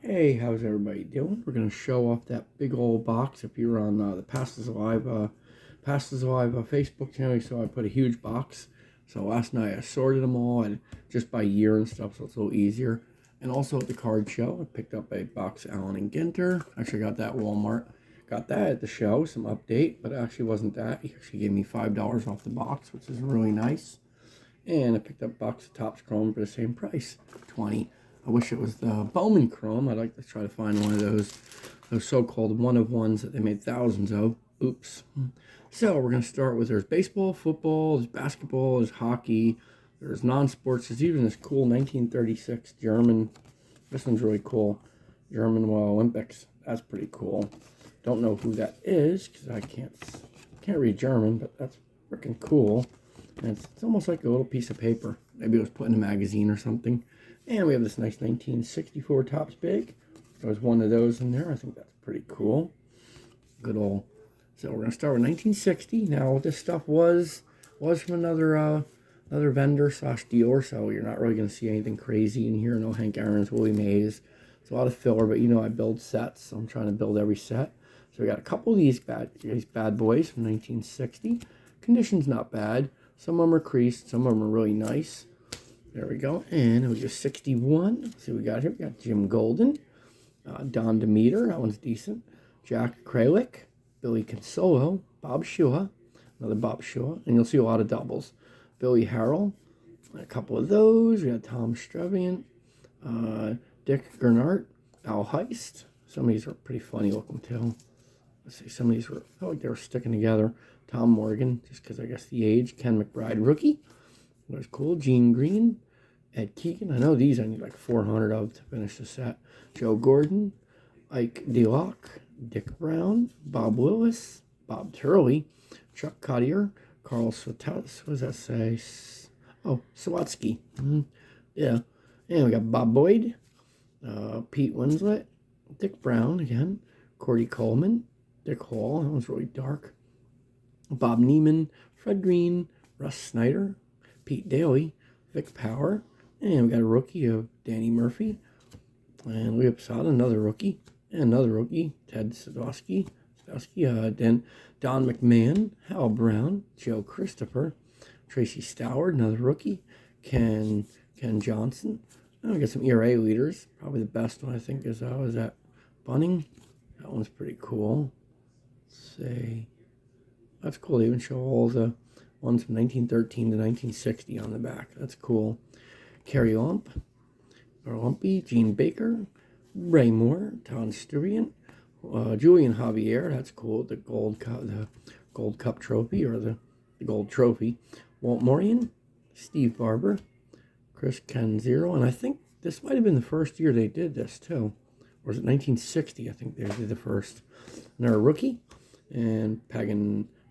Hey, how's everybody doing? We're gonna show off that big old box. If you're on the Pastas Alive Facebook channel, so I put a huge box. So last night I sorted them all and just by year and stuff, so it's a little easier. And also at the card show, I picked up a box of Allen and Ginter. Actually got that at Walmart. Got that at the show, some update, but it actually wasn't that. He actually gave me $5 off the box, which is really nice. And I picked up a box of Topps Chrome for the same price, 20. I wish it was the Bowman Chrome. I'd like to try to find one of those so-called one-of-ones that they made thousands of. Oops. So we're going to start with there's baseball, football, there's basketball, there's hockey, there's non-sports. There's even this cool 1936 German. This one's really cool. German Olympics. That's pretty cool. Don't know who that is because I can't read German, but that's freaking cool. And it's almost like a little piece of paper. Maybe it was put in a magazine or something. And we have this nice 1964 Topps Big. There's one of those in there. I think that's pretty cool. Good old. So we're going to start with 1960. Now, this stuff was from another vendor / dealer, so you're not really going to see anything crazy in here. No Hank Aaron's, Willie Mays. It's a lot of filler, but you know I build sets, so I'm trying to build every set. So we got a couple of these bad boys from 1960. Condition's not bad. Some of them are creased. Some of them are really nice. There we go. And we get 61. Let's see what we got here. We got Jim Golden. Don Demeter. That one's decent. Jack Kralik. Billy Consolo. Bob Shua. Another Bob Shua. And you'll see a lot of doubles. Billy Harrell. A couple of those. We got Tom Streviant. Dick Gernhardt. Al Heist. Some of these are pretty funny looking too. Let's see. Some of these were, I felt like they were sticking together. Tom Morgan, just because I guess the age. Ken McBride, rookie. That's cool. Gene Green. Ed Keegan. I know these I need like 400 of to finish the set. Joe Gordon. Ike DeLock. Dick Brown. Bob Willis. Bob Turley. Chuck Cottier. Carl Swatsky. What does that say? Oh, Swatsky. Yeah. And we got Bob Boyd. Pete Winslet. Dick Brown again. Cordy Coleman. Dick Hall. That one's really dark. Bob Neiman, Fred Green, Russ Snyder, Pete Daly, Vic Power, and we got a rookie of Danny Murphy, and we have another rookie, and another rookie, Ted Sadowski, then Don McMahon, Hal Brown, Joe Christopher, Tracy Stoward, another rookie, Ken Johnson, and we got some ERA leaders. Probably the best one I think is that Bunning. That one's pretty cool. Let's see. That's cool. They even show all the ones from 1913 to 1960 on the back. That's cool. Kerry Lumpy, Gene Baker, Ray Moore, Tom Sturian, Julian Javier. That's cool. The gold cup trophy or the gold trophy. Walt Morian, Steve Barber, Chris Canzero, and I think this might have been the first year they did this too. Or was it 1960? I think they did the first. And they're a rookie. And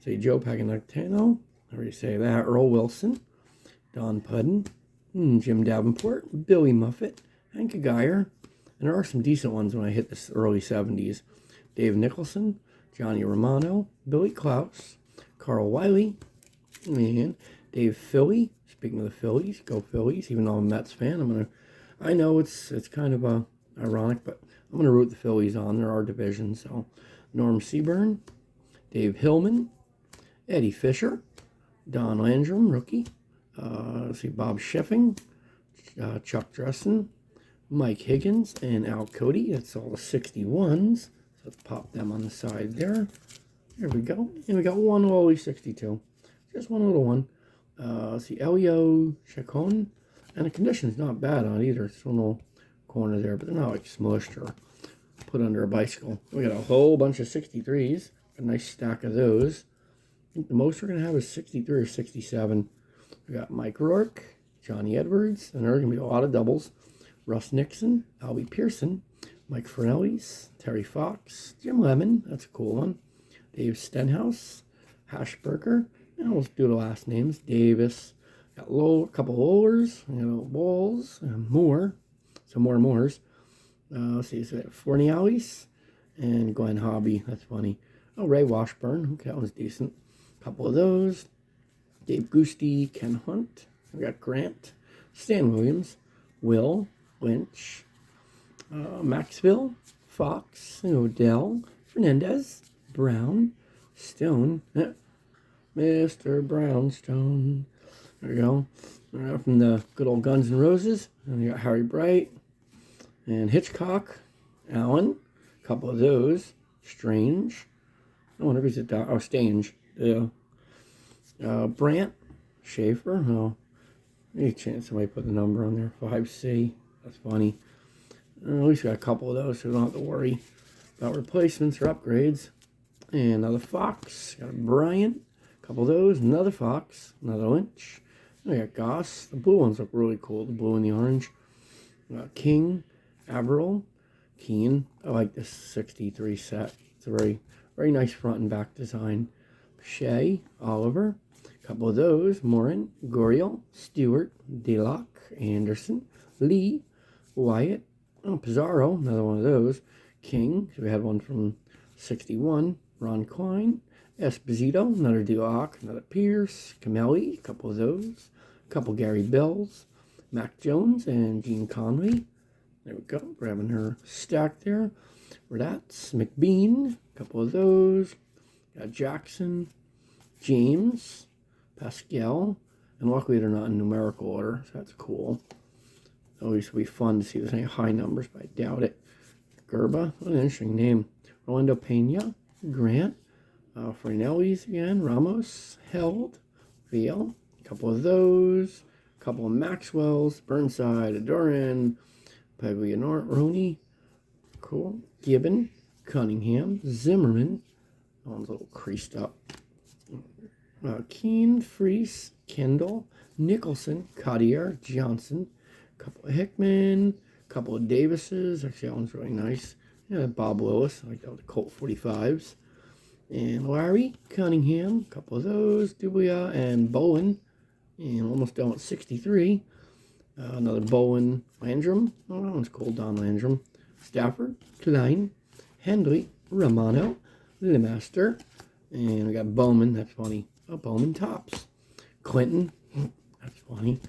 Joe Paganactano, how do you say that? Earl Wilson, Don Pudden, Jim Davenport, Billy Muffet, Hank Geyer, and there are some decent ones when I hit the early 70s. Dave Nicholson, Johnny Romano, Billy Klaus, Carl Wiley, and Dave Philly. Speaking of the Phillies, go Phillies, even though I'm a Mets fan. I know it's kind of ironic, but I'm going to root the Phillies on. They're our division, so Norm Seaburn, Dave Hillman, Eddie Fisher, Don Landrum, rookie. Let's see, Bob Sheffing, Chuck Dressen, Mike Higgins, and Al Cody. That's all the 61s. So let's pop them on the side there. There we go. And we got one lowly 62. Just one little one. Let's see, Elio Chacon. And the condition's not bad on either. It's one little corner there, but they're not like smushed or put under a bicycle. We got a whole bunch of 63s. A nice stack of those. I think the most we're going to have is 63 or 67. We got Mike Rourke, Johnny Edwards, and there are going to be a lot of doubles. Russ Nixon, Albie Pearson, Mike Fernellis, Terry Fox, Jim Lemon, that's a cool one. Dave Stenhouse, Hashberger, and we'll do the last names. Davis, got a couple of Lowers, Walls, and Moore. Some more Moores. Let's see, so Fornialis and Glenn Hobby, that's funny. Oh, Ray Washburn, okay, that one's decent. A couple of those. Dave Goosty, Ken Hunt. We got Grant, Stan Williams, Will Lynch, Maxville, Fox, Odell, Fernandez, Brown, Stone, Mr. Brownstone. There we go. From the good old Guns N' Roses. And you got Harry Bright and Hitchcock, Allen, a couple of those. Strange. I wonder if he's a Stange. Yeah. Brant, Schaefer. Oh, any chance somebody put the number on there? 5C. That's funny. At least got a couple of those, so we don't have to worry about replacements or upgrades. And another Fox. Got a Bryant. A couple of those. Another Fox. Another Lynch. We got Goss. The blue ones look really cool. The blue and the orange. King. Averill. Keen. I like this 63 set. It's a very, very nice front and back design. Shea. Oliver. A couple of those. Morin. Goriel. Stewart. Delock. Anderson. Lee. Wyatt. Oh, Pizarro, another one of those. King, so we had one from 61. Ron Klein. Esposito, another Delock, another Pierce. Camelli, a couple of those. A couple Gary Bells. Mac Jones and Gene Conley. There we go, grabbing her stack there. Radats, McBean, a couple of those. Got Jackson, James, Pascal, and luckily they're not in numerical order, so that's cool. Always will be fun to see if there's any high numbers, but I doubt it. Gerba, what an interesting name. Rolando Pena, Grant, Fernellis again, Ramos, Held, Veal, a couple of those, a couple of Maxwells, Burnside, Adoran, Paglianoni, cool, Gibbon, Cunningham, Zimmerman, that one's a little creased up, Keene, Freese, Kendall, Nicholson, Cottier, Johnson, couple of Hickman, couple of Davises. Actually, that one's really nice. Yeah, Bob Willis. I like that with the Colt 45s. And Larry, Cunningham, a couple of those. Dubia and Bowen. And almost done with 63. Another Bowen Landrum. Oh, that one's cool. Don Landrum. Stafford, Klein, Hendley, Romano, Lemaster. And we got Bowman. That's funny. Oh, Bowman tops. Clinton. That's funny.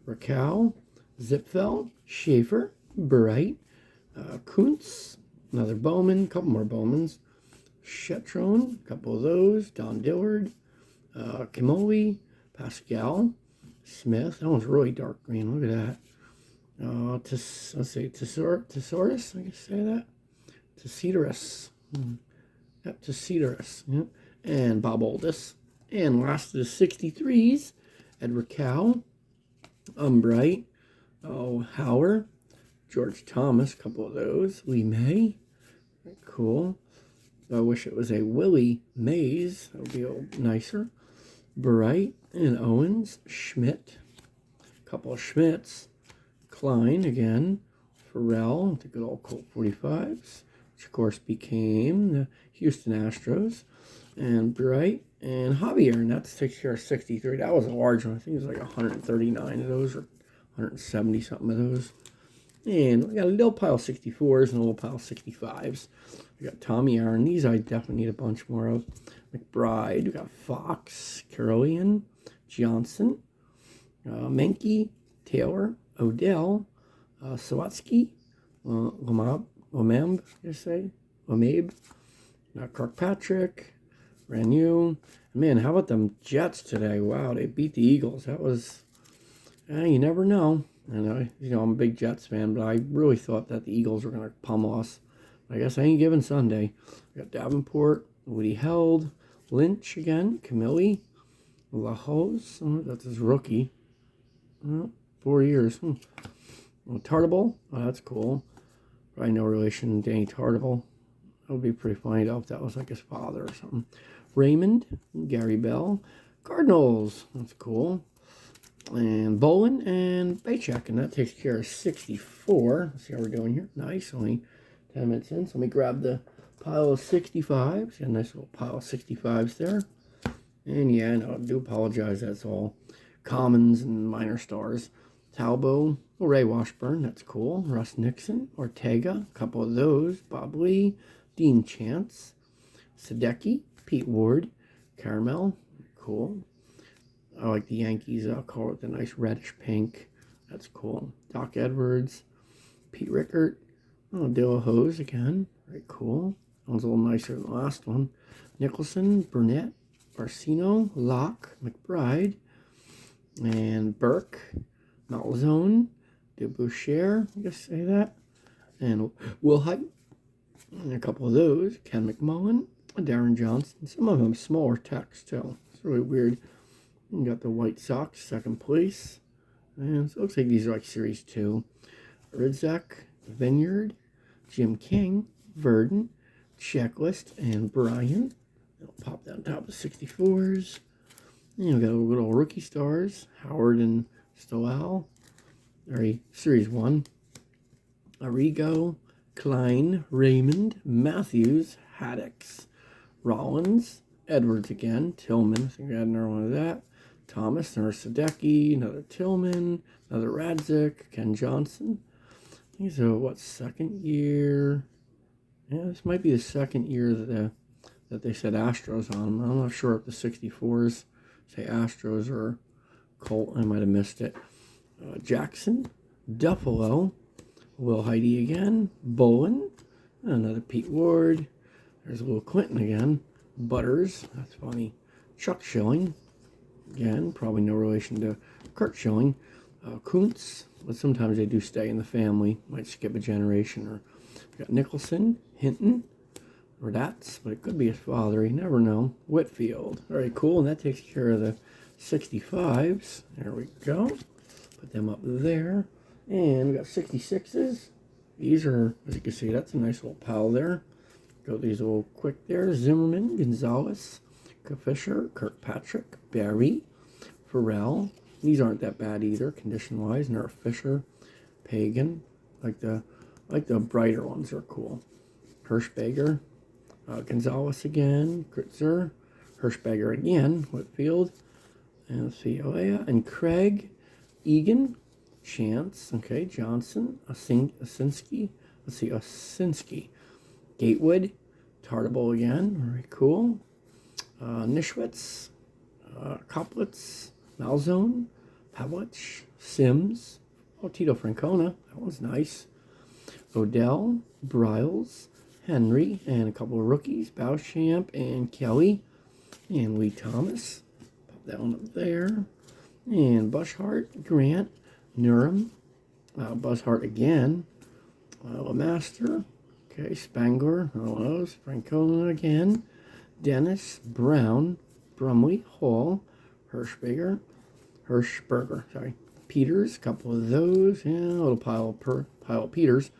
Raquel. Zipfeld, Schaefer, Bright, Kuntz, another Bowman, a couple more Bowmans, Chetrone, a couple of those, Don Dillard, Kimoli, Pascal, Smith, that one's really dark green, look at that. Let's see, Thesaurus, I guess say that, Tesiderus, yep, Tesiderus, yeah. And Bob Oldis, and last of the 63s, Edward Cow, Bright, Howard, George Thomas, a couple of those. Lee May, cool. I wish it was a Willie Mays. That would be a little nicer. Bright and Owens, Schmidt, a couple of Schmidts. Klein again. Farrell, the good old Colt 45s, which of course became the Houston Astros. And Bright and Javier, and that's 63. That was a large one. I think it was like 139 of those, or 170 something of those. And we got a little pile of 64s and a little pile of 65s. We got Tommy Aaron. These I definitely need a bunch more of. McBride. We got Fox, Carolean, Johnson, Menke, Taylor, Odell, Sawatsky, Lamab, you say? Lamabe. Kirkpatrick, Ranu. Man, how about them Jets today? Wow, they beat the Eagles. That was, you never know. And I'm a big Jets fan, but I really thought that the Eagles were going to pummel us. I guess I ain't giving Sunday. We got Davenport, Woody Held, Lynch again, Camille, LaHose. Oh, that's his rookie. 4 years. Tartable. Oh, that's cool. Probably no relation to Danny Tartable. That would be pretty funny though if that was like his father or something. Raymond, Gary Bell, Cardinals. That's cool. And Bolin and Baycheck, and that takes care of 64. Let's see how we're doing here. Nice, only 10 minutes in. So let me grab the pile of 65s. Got a nice little pile of 65s there. And yeah, no, I do apologize. That's all commons and minor stars. Talbot, Ray Washburn, that's cool. Russ Nixon, Ortega, a couple of those. Bob Lee, Dean Chance, Sadecki, Pete Ward, Caramel, cool. I like the Yankees color with the nice reddish pink. That's cool. Doc Edwards, Pete Rickert, Oh, Dale Hose again. Very cool. That one's a little nicer than the last one. Nicholson, Burnett, Barsino, Locke, McBride, and Burke, Malzone, DeBoucher, I guess say that, and Wilhite, and a couple of those, Ken McMullen, Darren Johnson, some of them smaller text too. It's really weird. You got the White Sox, second place, and so it looks like these are like Series 2. Ridzak, Vineyard, Jim King, Verdon, Checklist, and Brian. It'll pop down top of 64s. And we got a little rookie stars, Howard and Stoal. Series 1. Arrigo, Klein, Raymond, Matthews, Haddix, Rollins, Edwards again, Tillman. I think we had another one of that. Thomas, another Sadecki, another Tillman, another Radzik, Ken Johnson. These are what, second year? Yeah, this might be the second year that they said Astros on them. I'm not sure if the 64s say Astros or Colt. I might have missed it. Jackson, Duffalo, Will Heidi again, Bolin, another Pete Ward. There's a little Clinton again. Butters, that's funny. Chuck Schilling, again, probably no relation to Kurt Schilling. Kuntz, but sometimes they do stay in the family. Might skip a generation. Or got Nicholson, Hinton, Radatz, but it could be his father. You never know. Whitfield, very cool, and that takes care of the 65s. There we go. Put them up there. And we got 66s. These are, as you can see, that's a nice little pile there. Go these little quick there. Zimmerman, Gonzalez, Fisher, Kirkpatrick, Barry, Farrell. These aren't that bad either, condition-wise. Nerf Fisher, Pagan. Like the brighter ones are cool. Hirschberger, Gonzalez again, Kritzer, Hirschberger again, Whitfield, and let's see, Olea, and Craig, Egan, Chance, okay, Johnson, Osinski, let's see, Osinski, Gatewood, Tartable again, very cool, Nischwitz, Koplitz, Malzone, Pavlich, Sims, oh, Tito Francona, that one's nice, Odell, Bryles, Henry, and a couple of rookies, Beauchamp and Kelly, and Lee Thomas, pop that one up there, and Bushart, Grant, Nurum, Bushart again, Lemaster, okay, Spangler, one of those, Francona again, Dennis, Brown, Brumley, Hall, Hirschberger, sorry, Peters, a couple of those, and a little pile of Peters,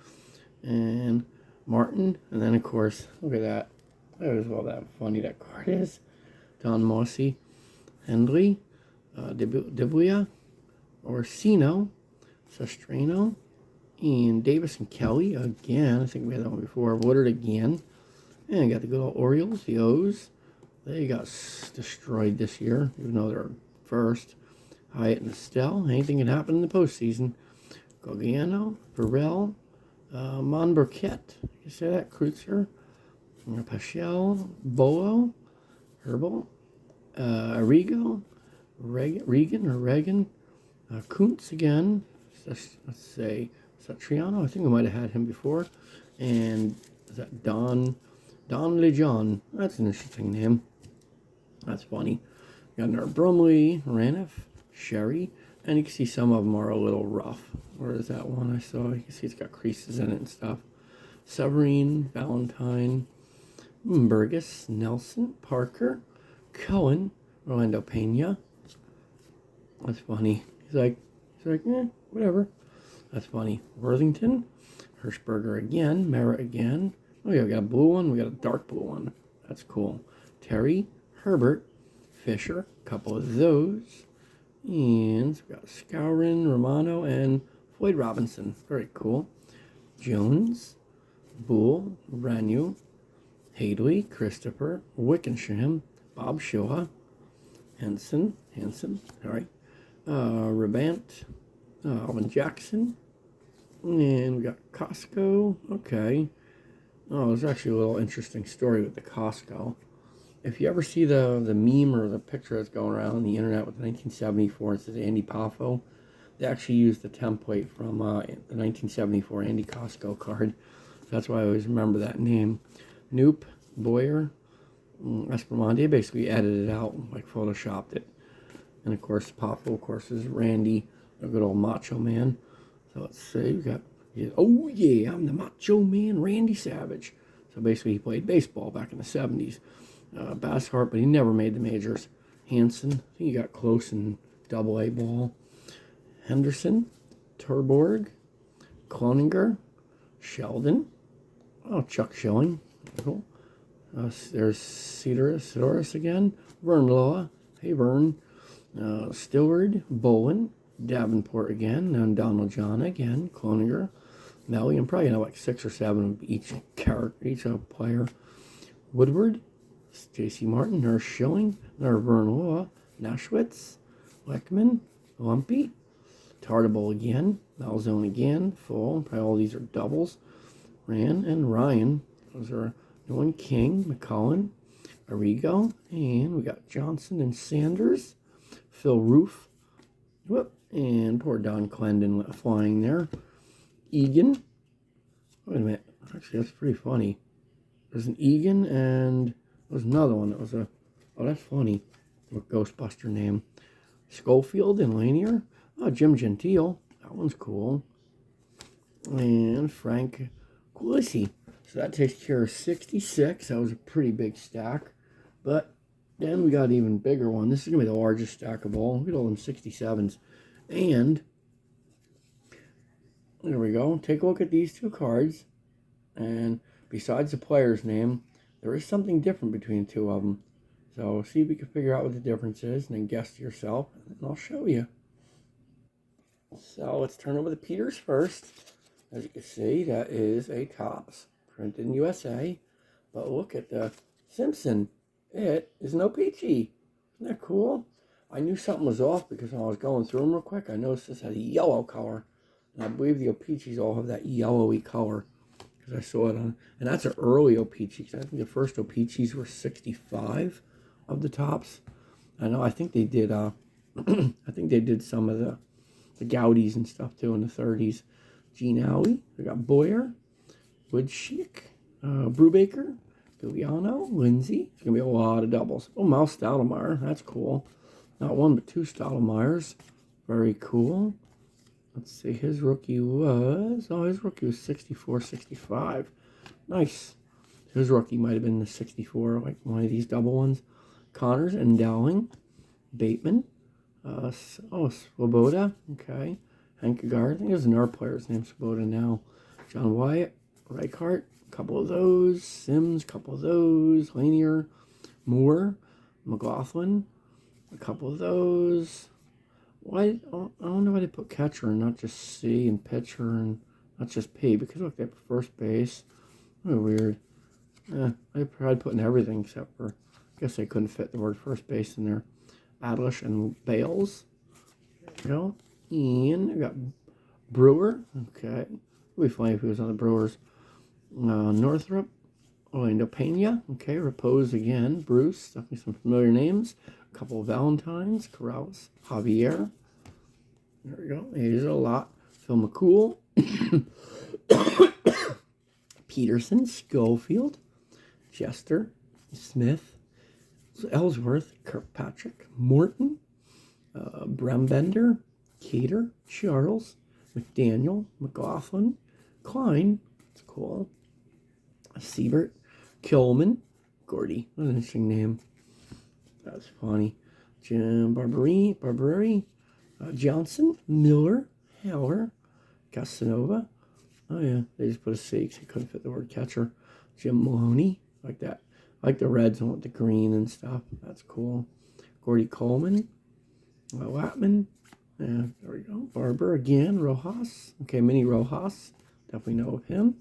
and Martin, and then of course, look at that. That was all that funny that card is. Don Mossy, Hendley, Debuya, Orsino, Sestrano, and Davis and Kelly again. I think we had that one before. Woodard again. And I got the good old Orioles, the O's. They got destroyed this year, even though they're first. Hyatt and Estelle. Anything can happen in the postseason. Gogiano, Burrell, Monberquette. You say that? Kreutzer, Pachel, Bolo, Herbal, Arrigo, Regan, Kuntz again. Let's say Satriano. I think we might have had him before. And is that Don Lejon? That's an interesting name. That's funny. Got another Brumley, Raniff, Sherry, and you can see some of them are a little rough. Where is that one I saw? You can see it's got creases in it and stuff. Severine, Valentine, Burgess, Nelson, Parker, Cohen, Orlando Pena. That's funny. He's like, whatever. That's funny. Worthington, Hirschberger again, Mara again. Oh yeah, we got a blue one. We got a dark blue one. That's cool. Terry, Herbert, Fisher, a couple of those. And we got Scourin, Romano, and Floyd Robinson. Very cool. Jones, Bull, Ranu, Hadley, Christopher, Wickensham, Bob Shaw, Hanson, sorry, Rabant, Alvin Jackson, and we got Costco. Okay. Oh, there's actually a little interesting story with the Costco. If you ever see the meme or the picture that's going around on the internet with 1974, it says Andy Poffo. They actually used the template from the 1974 Andy Costco card. That's why I always remember that name. Noop, Boyer, Escamante. Basically edited it out, like photoshopped it. And of course, Popo, of course, is Randy, a good old Macho Man. So let's see, we got, oh yeah, I'm the Macho Man, Randy Savage. So basically, he played baseball back in the 70s. Bass Hart, but he never made the majors. Hanson, I think he got close in Double-A ball. Henderson, Terborg, Cloninger, Sheldon. Oh, Chuck Schilling. Cool. There's Cedoris again. Vern Loa. Hey, Vern. Stillward, Bolin, Davenport again, and Donald John again, Cloninger, Melly, and probably like 6 or 7 of each character, each player. Woodward, J.C. Martin, Nurse Schilling, Vern Loa, Nashwitz, Leckman, Lumpy, Tartable again, Malzone again, full, probably all these are doubles. Rand and Ryan, those are Nolan King, McCullen, Arrigo, and we got Johnson and Sanders. Phil Roof, whoop, and poor Don Clendon flying there. Egan, wait a minute, actually that's pretty funny. There's an Egan and there's another one that was oh that's funny, a Ghostbuster name. Schofield and Lanier, oh Jim Gentile, that one's cool. And Frank Quillisi, so that takes care of 66, that was a pretty big stack, but then we got an even bigger one. This is going to be the largest stack of all. Look at all them 67s. And there we go. Take a look at these 2 cards. And besides the player's name, there is something different between the 2 of them. So see if you can figure out what the difference is and then guess yourself. And I'll show you. So let's turn over the Peters first. As you can see, that is a Topps. Printed in USA. But look at the Simpson. It is no Peachy. Isn't that cool? I knew something was off because when I was going through them real quick, I noticed this had a yellow color. And I believe the O-Peachies all have that yellowy color. Because I saw it on, and that's an early O-Peachy. I think the first O-Peachies were 65 of the Topps. I think they did, I think they did some of the Goudies and stuff too in the 30s. Gene Alley. We got Boyer, Woodschick, Brubaker, Giuliano, Lindsay. It's going to be a lot of doubles. Oh, Mouse Stoudemire. That's cool. Not 1, but 2 Stoudemires. Very cool. Let's see. His rookie was 64, 65. Nice. His rookie might have been the 64, like one of these double ones. Connors and Dowling. Bateman. Swoboda. Okay. Hank Agar. I think there's another player's named Swoboda now. John Wyatt. Reichart. Couple of those. Sims, couple of those. Lanier, Moore, McLaughlin, a couple of those. Why? I don't know why they put catcher and not just C, and pitcher and not just P, because look, they have first base. Oh, weird. They tried putting everything except for, I guess they couldn't fit the word first base in there. Adlish and Bales. There you go. And we got Brewer. Okay. It would be funny if he was on the Brewers. Northrop, Orlando Pena, okay, Repose again, Bruce, definitely some familiar names, a couple of Valentines, Corrales, Javier, there we go, there's a lot, Phil McCool, Peterson, Schofield, Jester, Smith, Ellsworth, Kirkpatrick, Morton, Brembender, Cater, Charles, McDaniel, McLaughlin, Klein, that's cool, Siebert, Kilman, Gordy, what an interesting name. That's funny. Jim Barberi, Johnson, Miller, Heller, Casanova. Oh yeah, they just put a C because they couldn't fit the word catcher. Jim Maloney, like that. I like the reds and with the green and stuff. That's cool. Gordy Coleman, Watman. Yeah, there we go. Barber again, Rojas. Okay, Mini Rojas. Definitely know of him.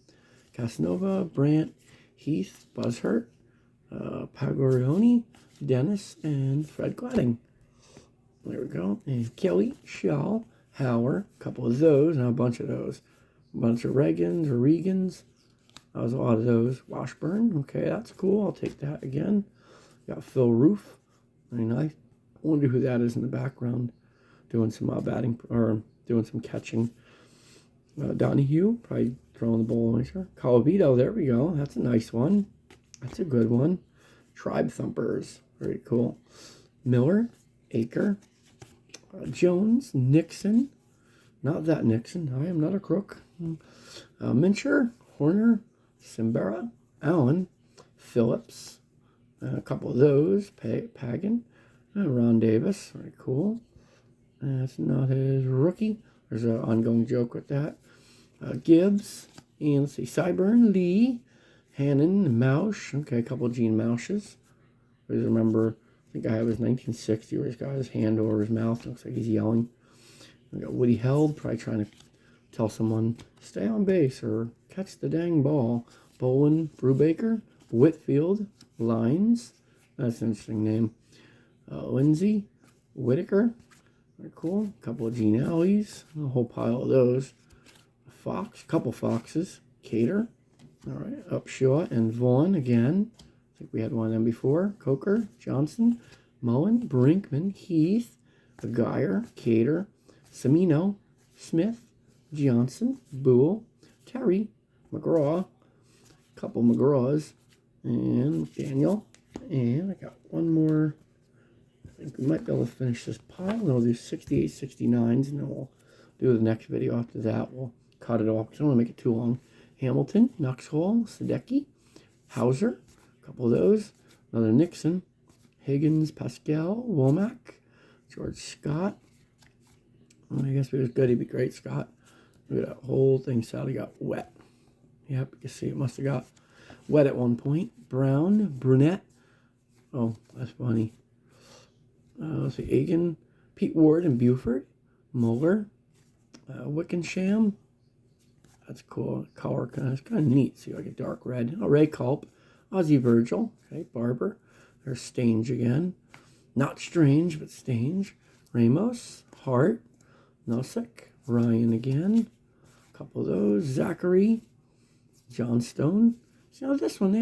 Casanova, Brandt, Heath, Buzzhurt, Pagorioni, Dennis, and Fred Gladding. There we go. And Kelly, Shaw, Hauer, a couple of those, and a bunch of those. A bunch of Regans. That was a lot of those. Washburn, okay, that's cool. I'll take that again. Got Phil Roof. Very nice. I wonder who that is in the background doing some batting, or doing some catching. Donahue, probably throwing the ball laser. Colavito, there we go. That's a nice one. That's a good one. Tribe Thumpers, very cool. Miller, Aker, Jones, Nixon. Not that Nixon. I am not a crook. Mincher, Horner, Simbera, Allen, Phillips. A couple of those. Pagan, Ron Davis. Very cool. That's not his rookie. There's an ongoing joke with that. Gibbs, and let's see, Cyburn, Lee, Hannon, Mausch. Okay, a couple of Gene Mausches. I always remember, I think I have his 1960 where he's got his hand over his mouth. Looks like he's yelling. We got Woody Held, probably trying to tell someone, stay on base or catch the dang ball. Bolin, Brubaker, Whitfield, Lines. That's an interesting name. Lindsay, Whitaker. Very cool. A couple of Gene Alleys. A whole pile of those. Fox, couple Foxes. Cater. All right. Upshaw and Vaughn again. I think we had one of them before. Coker, Johnson, Mullen, Brinkman, Heath, Geyer, Cater, Semino, Smith, Johnson, Boole, Terry, McGraw, a couple McGraws, and Daniel. And I got one more. I think we might be able to finish this pile. And we'll do 68, 69s, and then we'll do the next video after that. We'll cut it off because I don't want to make it too long. Hamilton, Nuxhall, Sadecki, Hauser, a couple of those. Another Nixon, Higgins, Pascal, Womack, George Scott. Well, I guess if it was good, he'd be great, Scott. Look at that whole thing. Sally got wet. Yep, you can see it must have got wet at one point. Brown, Brunette. Oh, that's funny. Let's see, Egan, Pete Ward and Buford, Muller, Wickensham. That's cool. Color it's kind of neat. See, like a dark red. Oh, Ray Culp, Ozzie Virgil. Okay, Barber. There's Stange again. Not Strange, but Stange. Ramos, Hart, Nosek, Ryan again. A couple of those. Zachary, Johnstone. See, now this one, they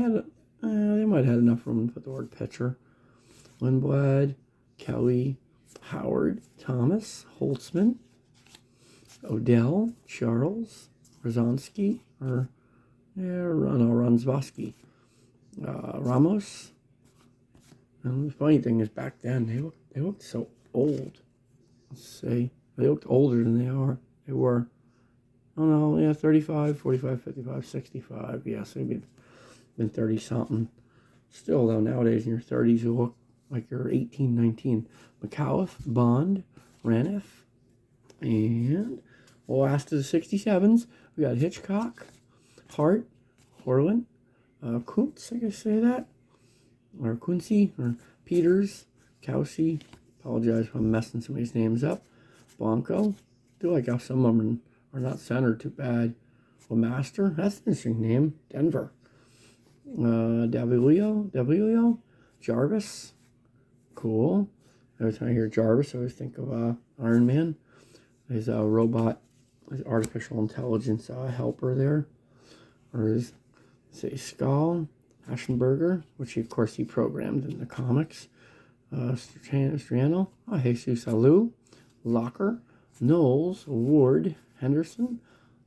might have had enough room to put the word pitcher. Lindblad, Kelly, Howard, Thomas, Holtzman, Odell, Charles, Rozonsky, Ransbosky, Ramos. And the funny thing is, back then they looked so old. Let's see, they looked older than they are. They were, I don't know, yeah, 35, 45, 55, 65. Yes, they've been 30 something. Still though, nowadays in your 30s, you look like you're 18, 19. McAuliffe, Bond, Raniff, and last of the 67s, we got Hitchcock, Hart, Horlin, Kuntz, I guess say that, or Quincy, or Peters, Kelsey. Apologize if I'm messing some of these names up. Blanco. Do like how some of them are not centered too bad. Master, that's an interesting name. Denver. Davilio, Jarvis. Cool. Every time I hear Jarvis, I always think of Iron Man. His robot, his artificial intelligence helper there. Or his, say, Skull, Aschenberger, which of course he programmed in the comics. Striano, Jesus Alou, Locker, Knowles, Ward, Henderson,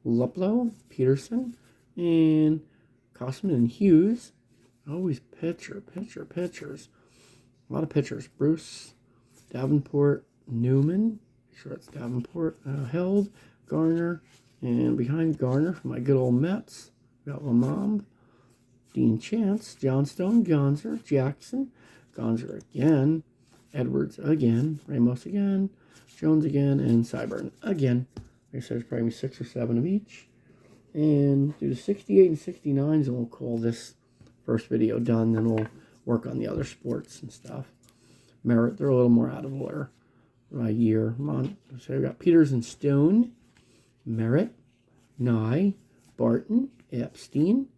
Luplow, Peterson, and Cosman and Hughes. Always pitchers. A lot of pitchers. Bruce, Davenport, Newman. Make sure it's Davenport. Held, Garner, and behind Garner for my good old Mets, we got Lamond, Dean Chance, Johnstone, Gonzer, Jackson, Gonzer again, Edwards again, Ramos again, Jones again, and Cyburn again. Like I said, there's probably 6 or 7 of each. And do the 68 and 69s, and we'll call this first video done. Then we'll work on the other sports and stuff. Merit, they're a little more out of order. Year, month. So we got Peters and Stone, Merritt, Nye, Barton, Epstein,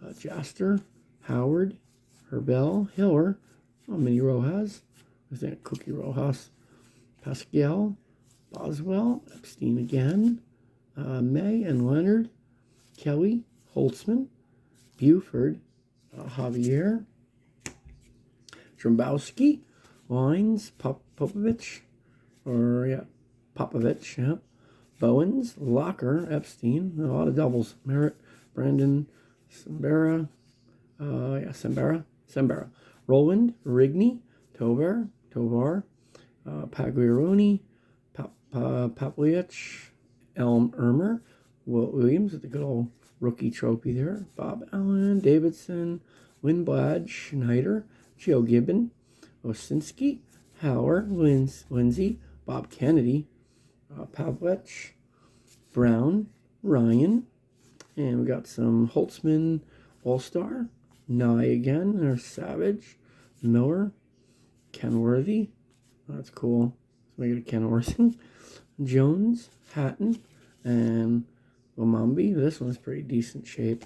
Jaster, Howard, Herbel, Hiller, Minnie Rojas, I think Cookie Rojas, Pascal, Boswell, Epstein again, May and Leonard, Kelly, Holtzman, Buford, Javier, Trombowski, Lines, Popovich, Bowens, Locker, Epstein, a lot of doubles. Merritt, Brandon, Sembera, Sembera. Roland, Rigney, Tovar, Pagliaroni, Papliach, Elm Ermer, Wilt Williams with the good old rookie trophy there. Bob Allen, Davidson, Lindblad, Schneider, Joe Gibbon, Osinski, Howard, Lindsay, Bob Kennedy, Pavlech, Brown, Ryan, and we got some Holtzman All-Star, Nye again, there's Savage, Miller, Kenworthy, that's cool, let's make it a Kenworthy, Jones, Hatton, and Wamambi. This one's pretty decent shape.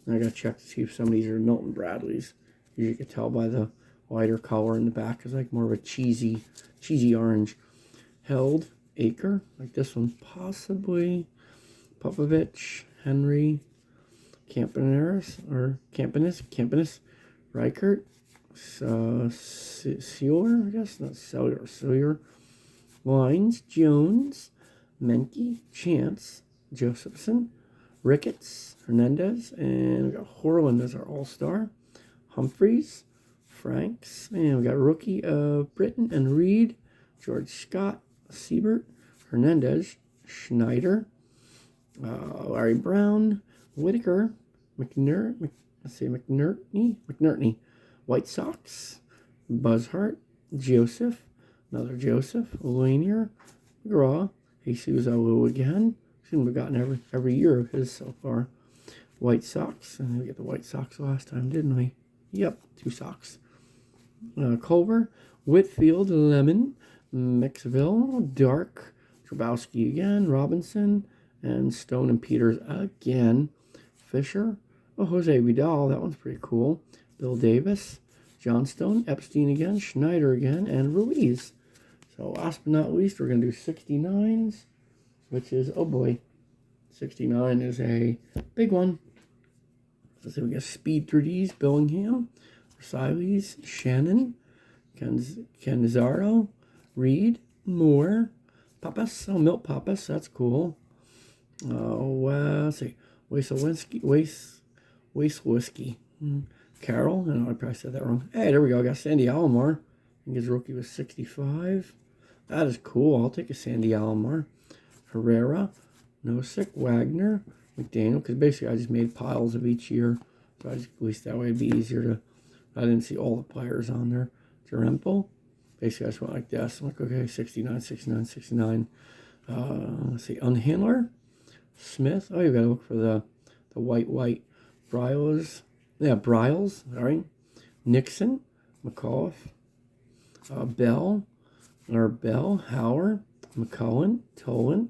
I gotta check to see if some of these are Milton Bradleys. You can tell by the lighter color in the back. It's like more of a cheesy orange. Held, Acre, like this one, possibly. Popovich, Henry, Campanus, Reichert, Sealer, I guess, not Cellular, Lines, Jones, Menke, Chance, Josephson, Ricketts, Hernandez, and we got Horland as our all-star, Humphreys, Franks, and we got rookie of Britton and Reed, George Scott, Siebert, Hernandez, Schneider, Larry Brown, Whitaker, McNerney, White Sox, Buzzhart, Joseph, another Joseph, Lanier, McGraw, Jesus Alou again. We've gotten every year of his so far. White Sox, and we got the White Sox last time, didn't we? Yep, 2 Sox. Culver, Whitfield, Lemon, Mixville, Dark, Trabowski again, Robinson, and Stone and Peters again. Fisher, Jose Vidal, that one's pretty cool. Bill Davis, Johnstone, Epstein again, Schneider again, and Ruiz. So last but not least, we're going to do 69s, which is, oh boy, 69 is a big one. So we got Speed 3Ds, Billingham, Siles, Shannon, Canizaro, Reed, Moore, Pappas, Milt Pappas, that's cool. Let's see, Waste Whiskey, Carroll, I probably said that wrong. Hey, there we go, I got Sandy Alomar. I think his rookie was 65. That is cool, I'll take a Sandy Alomar. Herrera, Nosek, Wagner, McDaniel, because basically I just made piles of each year. So at least that way it'd be easier to, I didn't see all the players on there. Jerempel, basically I just went like this. I'm like, okay, 69, 69, 69. Let's see, Unhandler, Smith. Oh, you gotta look for the white Bryles. Yeah, Bryles, all right. Nixon, McAuliffe, Bell, Howard, McCullen, Tolan.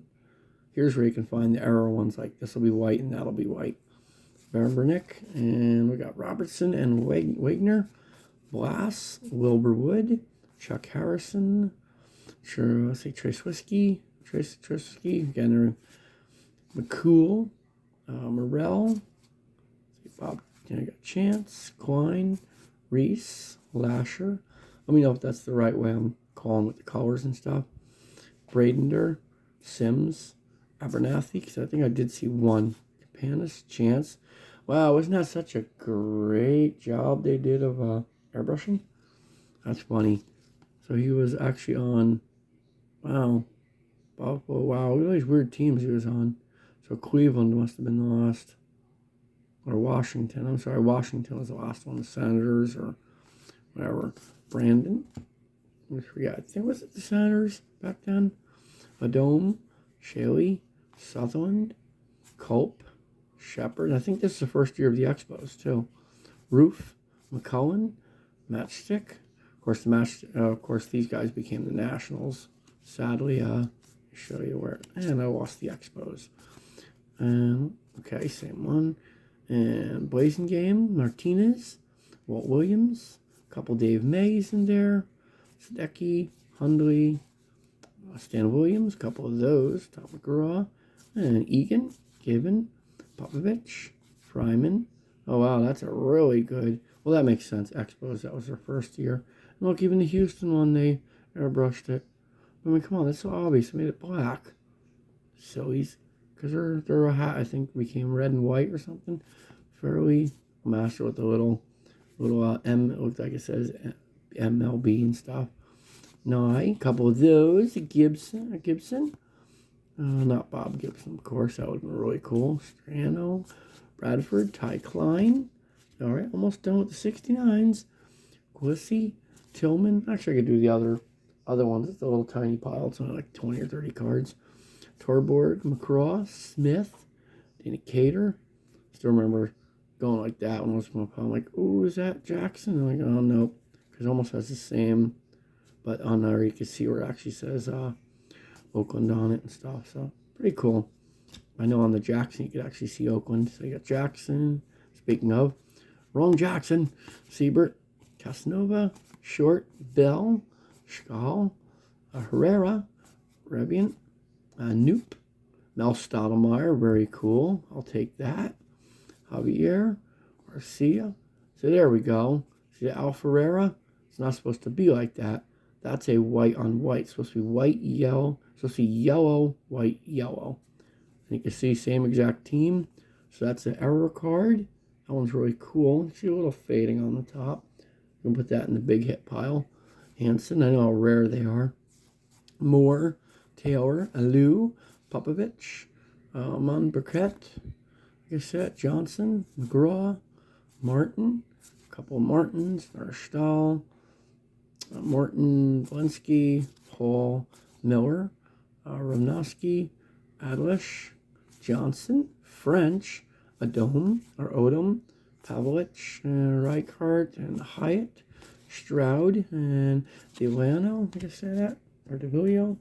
Here's where you can find the error ones, like this will be white and that'll be white. Berbernick, and we got Robertson and Wagner, Blass, Wilbur Wood, Chuck Harrison, sure, let's say Trace Whiskey, again, McCool, Morrell, Bob, I got Chance, Klein, Reese, Lasher. Let me know if that's the right way I'm calling with the colors and stuff. Bradender, Sims, Abernathy, because I think I did see one. Capanis, Chance. Wow, wasn't that such a great job they did of airbrushing? That's funny. So he was actually on, wow, Buffalo, wow, look at these weird teams he was on. So Cleveland must have been the last, or Washington. I'm sorry, Washington was the last one. The Senators or whatever. Brandon, I forget. I think was it the Senators back then? Adome, Shaley, Sutherland, Culp, Shepard. I think this is the first year of the Expos too. Roof, McCullen, Matchstick. Of course, these guys became the Nationals. Sadly, show you where. And I lost the Expos. Okay, same one. And Blazingame, Martinez, Walt Williams, a couple Dave Mays in there, Stecky, Hundley, Stan Williams, a couple of those, Tom McGraw, and Egan, Gibbon, Popovich, Fryman. Oh, wow, that's a really good, well, that makes sense. Expos, that was their first year. And look, even the Houston one, they airbrushed it. I mean, come on, that's so obvious. They made it black. Sillies. Because they're a hat, I think, became red and white or something. Fairly Master with the little M, it looks like it says MLB and stuff. Nye, couple of those. A Gibson. Not Bob Gibson, of course. That would have been really cool. Strano, Bradford, Ty Klein. All right, almost done with the 69s. Glissy, Tillman. Actually, I could do the other ones. It's a little tiny pile. It's only like 20 or 30 cards. Torborg, McCraw, Smith, Indicator. Still remember going like that one was my pile. I'm like, oh, is that Jackson? I'm like, oh, no. Because it almost has the same. But on there, you can see where it actually says Oakland on it and stuff. So, pretty cool. I know on the Jackson, you could actually see Oakland. So, you got Jackson. Speaking of, wrong Jackson. Siebert, Casanova, Short, Bell, Schall, Herrera, Rebian, Noop, Mel Stottlemyre. Very cool. I'll take that. Javier, Garcia. So, there we go. See the Alferreira? It's not supposed to be like that. That's a white on white. It's supposed to be white, yellow. It's supposed to be yellow, white, yellow. And you can see same exact team. So that's an error card. That one's really cool. You see a little fading on the top. You can put that in the big hit pile. Hanson, I know how rare they are. Moore, Taylor, Alou, Popovich, Monburkett, Gissette, Johnson, McGraw, Martin, a couple of Martins, Stahl, Morton, Blinsky, Hall, Miller, Rovnowski, Adlish, Johnson, French, Odom, Pavlich, Reichart, and Hyatt, Stroud, and Delano, did I say that? Or DeVillo?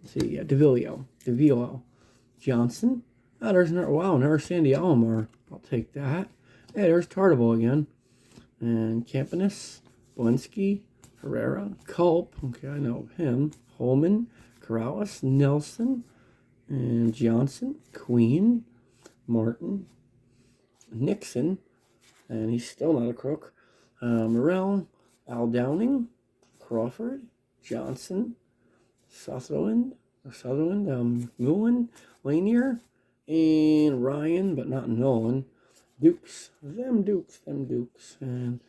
Let's see, yeah, DeVillo, Johnson. Oh, there's another Sandy Alomar. I'll take that. Hey, there's Tartable again. And Campanus, Blinsky, Herrera, Culp, okay, I know him, Holman, Corrales, Nelson, and Johnson, Queen, Martin, Nixon, and he's still not a crook, Morrell, Al Downing, Crawford, Johnson, Sutherland, Mullen, Lanier, and Ryan, but not Nolan, Dukes, them Dukes, and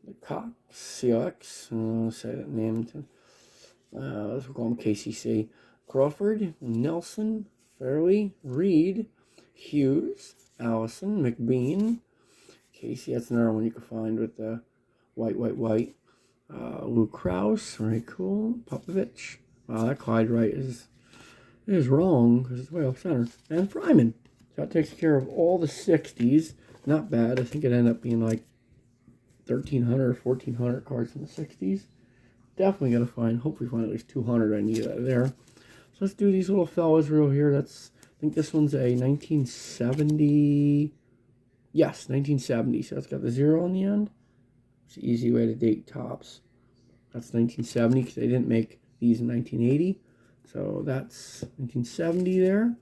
the Cox, COX, say that name. Let's call him KCC. Crawford, Nelson, Fairley, Reed, Hughes, Allison, McBean, Casey. That's another one you can find with the white. Lou Krause, very cool. Popovich. Wow, that Clyde Wright is wrong because it's way off center. And Fryman. So that takes care of all the 60s. Not bad. I think it ended up being like 1,300 or 1,400 cards in the 60s. Definitely got to hopefully find at least 200 I need out of there. So let's do these little fellas real here. I think this one's a 1970. Yes, 1970. So it's got the 0 on the end. It's an easy way to date tops. That's 1970 because they didn't make these in 1980. So that's 1970 there.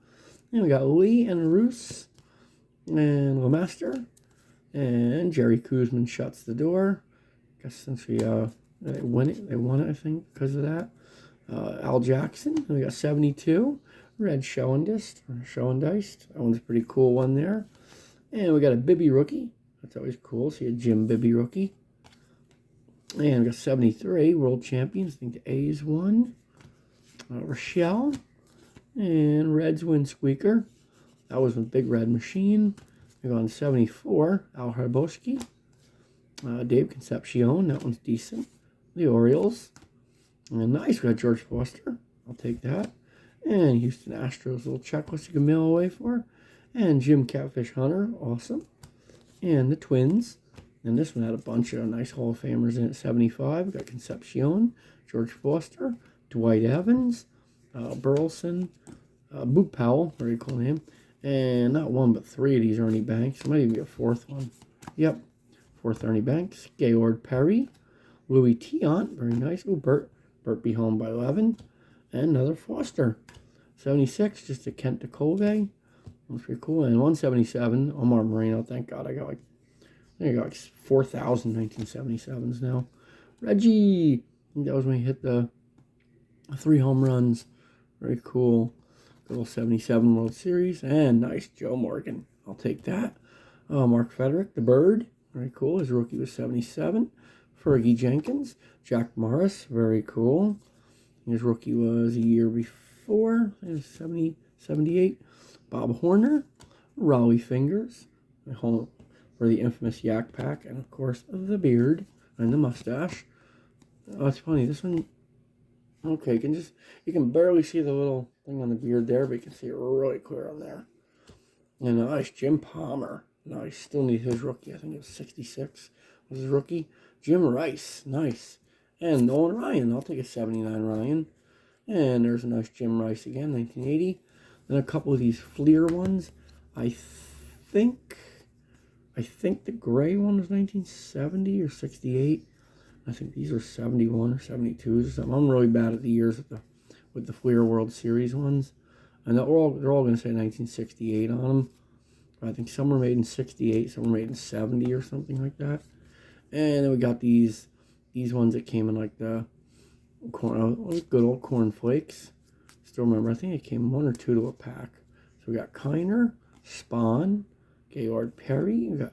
And we got Lee and Roos and Lemaster. And Jerry Kuzman shuts the door. I guess since they won it, I think, because of that. Al Jackson, we got 72. Red Schoendeist. That one's a pretty cool one there. And we got a Bibby rookie. That's always cool. See a Jim Bibby rookie. And we got 73 World Champions. I think the A's won. Rochelle. And Reds win Squeaker. That was a big red machine. We go on 74, Al Harboski, Dave Concepcion, that one's decent. The Orioles, and nice, we got George Foster, I'll take that. And Houston Astros, little checklist you can mail away for. And Jim Catfish Hunter, awesome. And the Twins, and this one had a bunch of nice Hall of Famers in it. 75, we got Concepcion, George Foster, Dwight Evans, Burleson, Boop Powell, very cool name. And not one, but 3 of these Ernie Banks. Might even be a 4th one. Yep. 4th Ernie Banks. Gaylord Perry. Louis Tiant. Very nice. Oh, Bert be home by 11. And another Foster. 76, just a Kent DeCove. That's pretty cool. And 177, Omar Moreno. Thank God I got like 4,000 1977s now. Reggie. I think that was when he hit the 3 home runs. Very cool. Little 77 World Series. And nice Joe Morgan. I'll take that. Mark Frederick, the Bird. Very cool. His rookie was 77. Fergie Jenkins. Jack Morris. Very cool. His rookie was a year before. It was 70, 78. Bob Horner. Raleigh Fingers. Home for the infamous Yak Pack. And, of course, the beard and the mustache. Oh, it's funny. This one... Okay, you can barely see the little thing on the beard there, but you can see it really clear on there. And nice Jim Palmer. Nice. Still need his rookie. I think it was 66 was his rookie. Jim Rice. Nice. And Nolan Ryan. I'll take a 79 Ryan. And there's a nice Jim Rice again, 1980. Then a couple of these Fleer ones. I think the gray one was 1970 or 68. I think these are 71 or 72s or something. I'm really bad at the years with the Fleer World Series ones. And they're all going to say 1968 on them. I think some were made in 68, some were made in 70 or something like that. And then we got these ones that came in like the good old Corn Flakes. Still remember, I think it came 1 or 2 to a pack. So we got Kiner, Spawn, Gaylord Perry. We got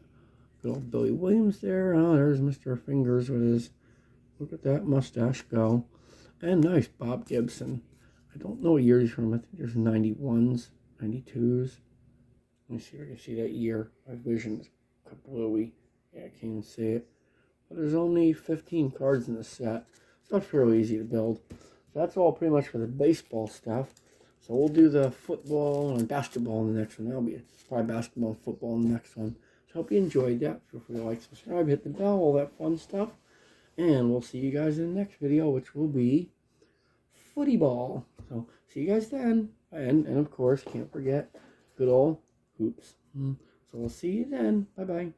good old Billy Williams there. Oh, there's Mr. Fingers with his, look at that mustache go. And nice Bob Gibson. I don't know what year he's from. I think there's 91s, 92s. Let me see if I can see that year. My vision's bluey. Yeah, I can't even see it. But there's only 15 cards in the set. So it's fairly easy to build. So that's all pretty much for the baseball stuff. So we'll do the football and basketball in the next one. That'll be probably basketball and football in the next one. So hope you enjoyed that. Feel free to like, subscribe, hit the bell, all that fun stuff. And we'll see you guys in the next video, which will be footy ball. So see you guys then. And of course, can't forget good old hoops. So we'll see you then. Bye-bye.